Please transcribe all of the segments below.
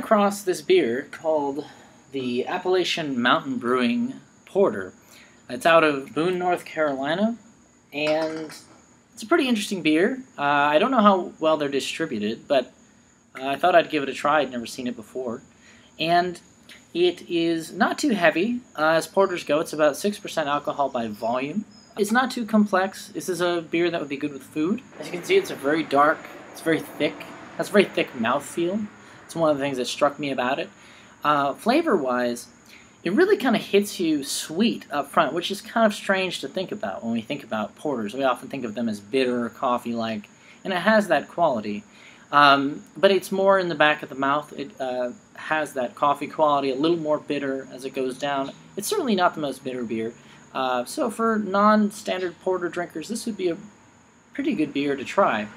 across this beer called the Appalachian Mountain Brewing Porter. It's out of Boone, North Carolina, and it's a pretty interesting beer. I don't know how well they're distributed, but I thought I'd give it a try. I'd never seen it before. And it is not too heavy. As porters go, it's about 6% alcohol by volume. It's not too complex. This is a beer that would be good with food. As you can see, it's a very dark, it's very thick, has a very thick mouthfeel. It's one of the things that struck me about it. Flavor-wise, it really kind of hits you sweet up front, which is kind of strange to think about when we think about porters. We often think of them as bitter, coffee-like, and it has that quality. But it's more in the back of the mouth. It has that coffee quality, a little more bitter as it goes down. It's certainly not the most bitter beer. So for non-standard porter drinkers, this would be a pretty good beer to try.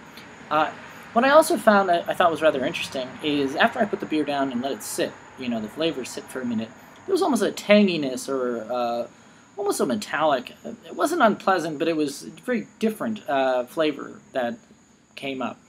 What I also found that I thought was rather interesting is after I put the beer down and let it sit, the flavors sit for a minute, there was almost a tanginess or almost a metallic. It wasn't unpleasant, but it was a very different flavor that came up.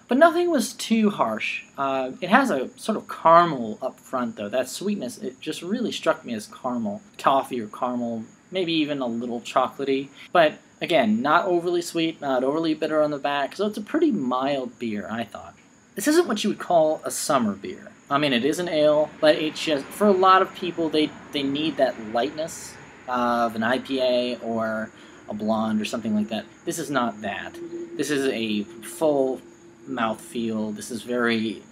But nothing was too harsh. It has a sort of caramel up front, though. That sweetness, it just really struck me as caramel. Toffee or caramel, maybe even a little chocolatey. But again, not overly sweet, not overly bitter on the back, so it's a pretty mild beer, I thought. This isn't what you would call a summer beer. I mean, it is an ale, but it's just, for a lot of people, they need that lightness of an IPA or a blonde or something like that. This is not that. This is a full mouthfeel. This is very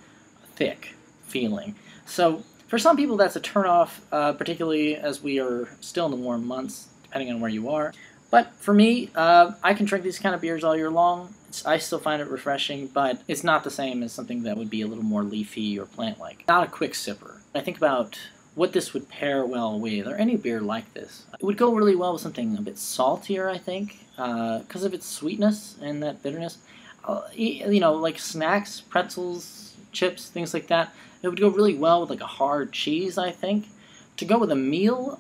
thick feeling. So for some people that's a turnoff, particularly as we are still in the warm months, depending on where you are. But for me, I can drink these kind of beers all year long. I still find it refreshing, but it's not the same as something that would be a little more leafy or plant-like. Not a quick sipper. I think about what this would pair well with, or any beer like this. It would go really well with something a bit saltier, I think, because of its sweetness and that bitterness. Like snacks, pretzels, chips, things like that. It would go really well with like a hard cheese, I think. To go with a meal,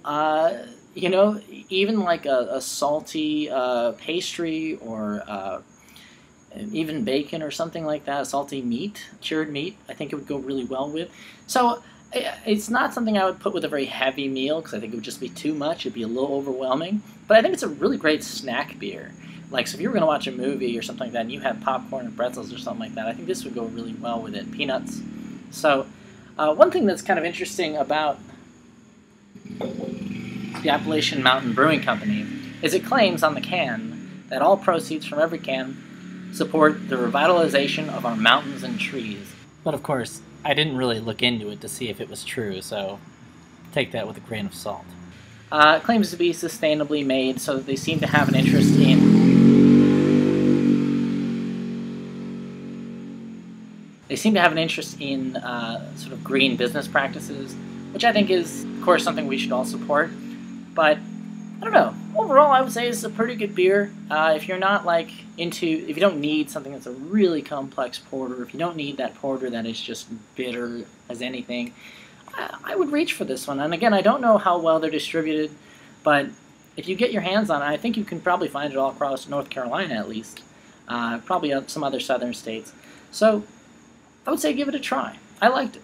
even like a salty pastry or even bacon or something like that, a salty meat, cured meat, I think it would go really well with. So it's not something I would put with a very heavy meal because I think it would just be too much. It'd be a little overwhelming. But I think it's a really great snack beer. Like, so if you were going to watch a movie or something like that and you had popcorn and pretzels or something like that, I think this would go really well with it. Peanuts. So one thing that's kind of interesting about the Appalachian Mountain Brewing Company is it claims on the can that all proceeds from every can support the revitalization of our mountains and trees. But of course, I didn't really look into it to see if it was true, so take that with a grain of salt. It claims to be sustainably made, so that they seem to have an interest in sort of green business practices, which I think is, of course, something we should all support. But I don't know. Overall, I would say it's a pretty good beer. If you're not if you don't need something that's a really complex porter, if you don't need that porter that is just bitter as anything, I would reach for this one. And again, I don't know how well they're distributed, but if you get your hands on it, I think you can probably find it all across North Carolina at least, probably some other southern states. So I would say give it a try. I liked it.